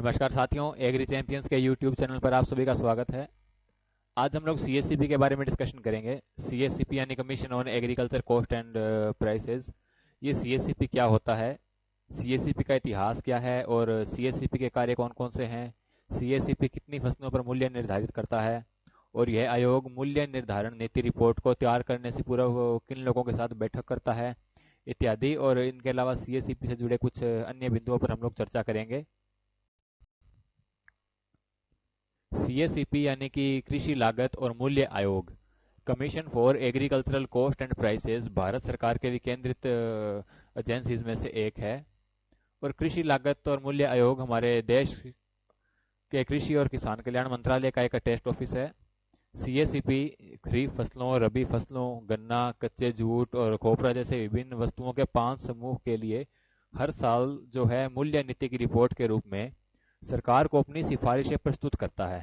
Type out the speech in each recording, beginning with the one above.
नमस्कार साथियों, agree champions के यूट्यूब चैनल पर आप सभी का स्वागत है। आज हम लोग सीएससीपी के बारे में डिस्कशन करेंगे। सीएससीपी यानी commission on agriculture cost and prices. ये सीएससीपी क्या होता है, सीएससीपी का इतिहास क्या है और सीएससीपी के कार्य कौन कौन से हैं, सीएससीपी कितनी फसलों पर मूल्य निर्धारित करता है और यह आयोग मूल्य निर्धारण नीति रिपोर्ट को तैयार करने से पूर्व किन लोगों के साथ बैठक करता है इत्यादि। और इनके अलावा सीएससीपी से जुड़े कुछ अन्य बिंदुओं पर हम लोग चर्चा करेंगे। सीएससीपी यानी कि कृषि लागत और मूल्य आयोग, commission for agricultural cost and prices, Bharat सरकार के विकेंद्रित एजेंसीज में से एक है। और कृषि लागत और मूल्य आयोग हमारे देश के कृषि और किसान कल्याण मंत्रालय का एक टेस्ट ऑफिस है। सीएससीपी खरीफ फसलों, रबी फसलों, गन्ना, कच्चे जूट और खोपरा जैसे विभिन्न वस्तुओं के 5 समूह के लिए हर साल जो है मूल्य नीति की रिपोर्ट के रूप में सरकार को अपनी सिफारिशें प्रस्तुत करता है।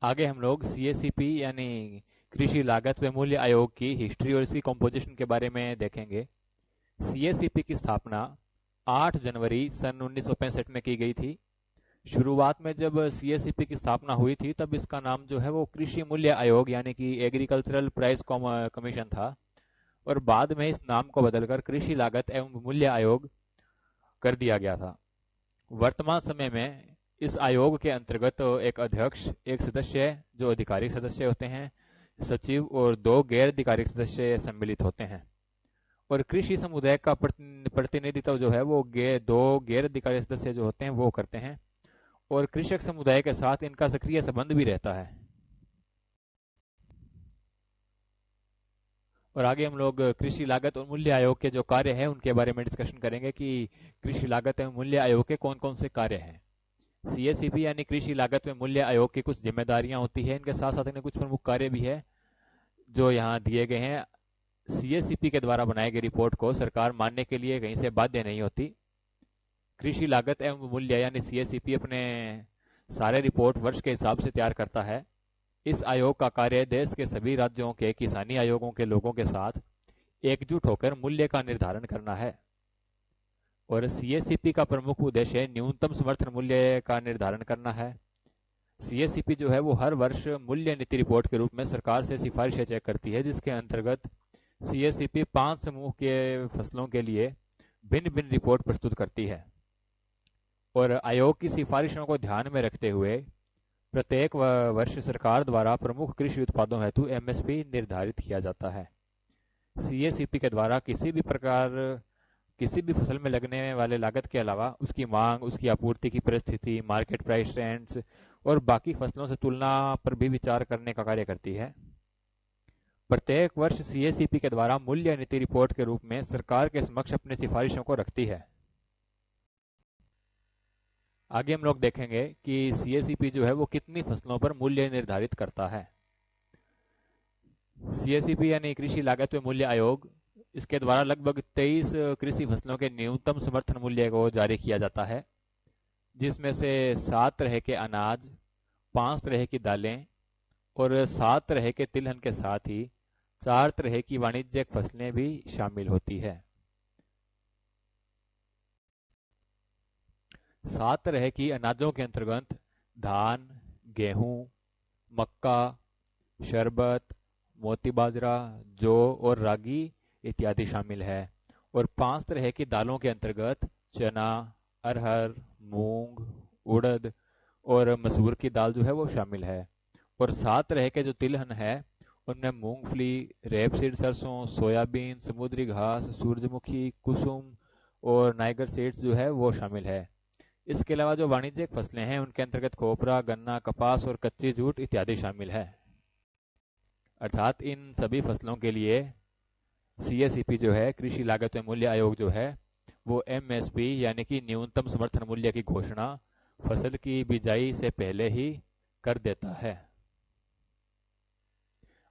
आगे हम लोग सीएससीपी यानी कृषि लागत व मूल्य आयोग की हिस्ट्री और इसकी कंपोजिशन के बारे में देखेंगे। सीएससीपी की स्थापना 8 जनवरी सन 1965 में की गई थी। शुरुआत में जब सीएससीपी की स्थापना हुई थी तब इसका नाम जो है वो कृषि मूल्य आयोग यानी कि एग्रीकल्चरल प्राइस कमीशन था, और बाद में इस नाम को बदलकर कृषि लागत एवं मूल्य आयोग कर दिया गया था। वर्तमान समय में इस आयोग के अंतर्गत एक अध्यक्ष, एक सदस्य जो आधिकारिक सदस्य होते हैं, सचिव और 2 गैर आधिकारिक सदस्य सम्मिलित होते हैं। और कृषि समुदाय का प्रतिनिधित्व जो है वो 2 गैर आधिकारिक सदस्य जो होते हैं वो करते हैं, और कृषक समुदाय के साथ इनका सक्रिय संबंध भी रहता है। और आगे हम लोग कृषि लागत और मूल्य आयोग के जो कार्य हैं उनके बारे में डिस्कशन करेंगे कि कृषि लागत एवं मूल्य आयोग के कौन कौन से कार्य हैं। सीएससीपी यानी कृषि लागत व मूल्य आयोग की कुछ जिम्मेदारियां होती है, इनके साथ साथ इन्हें कुछ प्रमुख कार्य भी है जो यहाँ दिए गए हैं। सीएससीपी के द्वारा बनाई गई रिपोर्ट को सरकार मानने के लिए कहीं से बाध्य नहीं होती। कृषि लागत एवं मूल्य यानी सीएससीपी अपने सारे रिपोर्ट वर्ष के हिसाब से तैयार करता है। इस आयोग का कार्य देश के सभी राज्यों के किसानी आयोगों के लोगों के साथ एकजुट होकर मूल्य का निर्धारण करना है। और सीएससीपी का प्रमुख उद्देश्य न्यूनतम समर्थन मूल्य का निर्धारण करना है। सीएससीपी जो है वो हर वर्ष मूल्य नीति रिपोर्ट के रूप में सरकार से सिफारिशें चेक करती है, जिसके अंतर्गत सीएससीपी 5 समूह के फसलों के लिए भिन्न भिन्न रिपोर्ट प्रस्तुत करती है। और आयोग की सिफारिशों को ध्यान में रखते हुए प्रत्येक वर्ष सरकार द्वारा प्रमुख कृषि उत्पादों हेतु एमएसपी निर्धारित किया जाता है। सीएससीपी के द्वारा किसी भी फसल में लगने वाले लागत के अलावा उसकी मांग, उसकी आपूर्ति की परिस्थिति, मार्केट प्राइस ट्रेंड्स और बाकी फसलों से तुलना पर भी विचार करने का कार्य करती है। प्रत्येक वर्ष सीएससीपी के द्वारा मूल्य नीति रिपोर्ट के रूप में सरकार के समक्ष अपनी सिफारिशों को रखती है। आगे हम लोग देखेंगे कि सीएससीपी जो है वो कितनी फसलों पर मूल्य निर्धारित करता है। सीएससीपी यानी कृषि लागत व मूल्य आयोग, इसके द्वारा लगभग 23 कृषि फसलों के न्यूनतम समर्थन मूल्य को जारी किया जाता है, जिसमें से 7 तरह के अनाज, 5 तरह की दालें और 7 तरह के तिलहन के साथ ही 4 तरह की वाणिज्यिक फसलें भी शामिल होती है। 7 तरह की अनाजों के अंतर्गत धान, गेहूं, मक्का, शरबत, मोती बाजरा, जौ और रागी इत्यादि शामिल है। और 5 तरह की दालों के अंतर्गत चना, अरहर, मूंग, उड़द और मसूर की दाल जो है वो शामिल है। और 7 तरह के जो तिलहन है उनमें मूंगफली, रेपसीड सरसों, सोयाबीन, समुद्री घास, सूरजमुखी, कुसुम और नाइगर सीड्स जो है वो शामिल है। इसके अलावा जो वाणिज्यिक फसलें हैं उनके अंतर्गत खोपरा, गन्ना, कपास और कच्ची जूट इत्यादि शामिल है। अर्थात इन सभी फसलों के लिए सीएससीपी जो है, कृषि लागत व मूल्य आयोग जो है वो एमएसपी यानी कि न्यूनतम समर्थन मूल्य की घोषणा फसल की बिजाई से पहले ही कर देता है।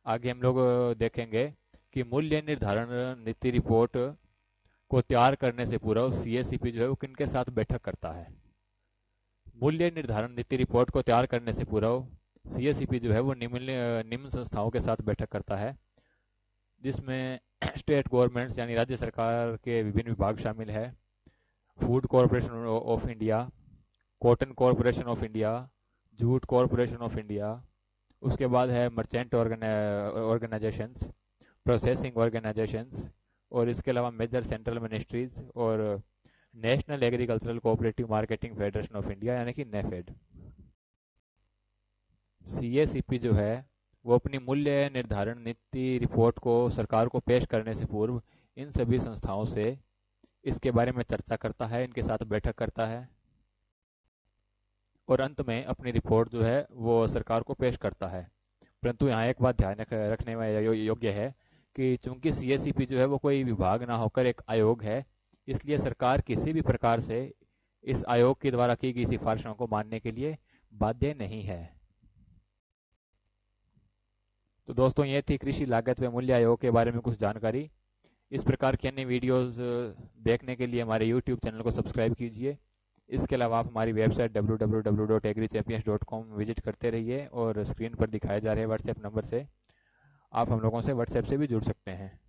आगे हम लोग देखेंगे कि मूल्य निर्धारण नीति रिपोर्ट को तैयार करने से पूर्व सीएससीपी जो है वो किनके साथ बैठक करता है। मूल्य निर्धारण नीति रिपोर्ट को तैयार करने से पूर्व सीएससीपी जो है वो निम्न संस्थाओं के साथ बैठक करता है, जिसमें स्टेट गवर्नमेंट्स यानी राज्य सरकार के विभिन्न विभाग शामिल है, food corporation of India, cotton corporation of India, jute corporation of India. उसके बाद है मर्चेंट ऑर्गेनाइजेशंस, प्रोसेसिंग ऑर्गेनाइजेशंस, और इसके अलावा मेजर सेंट्रल मिनिस्ट्रीज और national agricultural cooperative marketing federation of India यानी कि नेफेड। सीएसीपी जो है वो अपनी मूल्य निर्धारण नीति रिपोर्ट को सरकार को पेश करने से पूर्व इन सभी संस्थाओं से इसके बारे में चर्चा करता है, इनके साथ बैठक करता है और अंत में अपनी रिपोर्ट जो है वो सरकार को पेश करता है। परंतु यहाँ एक बात ध्यान रखने में योग्य है कि चूंकि सीएसीपी जो है वो कोई विभाग ना होकर एक आयोग है, इसलिए सरकार किसी भी प्रकार से इस आयोग के द्वारा की गई सिफारिशों को मानने के लिए बाध्य नहीं है। तो दोस्तों ये थी कृषि लागत व मूल्य आयोग के बारे में कुछ जानकारी। इस प्रकार की अन्य वीडियोस देखने के लिए हमारे यूट्यूब चैनल को सब्सक्राइब कीजिए। इसके अलावा आप हमारी वेबसाइट www.agriChampions.com विजिट करते रहिए और स्क्रीन पर दिखाए जा रहे व्हाट्सएप नंबर से आप हम लोगों से व्हाट्सएप से भी जुड़ सकते हैं।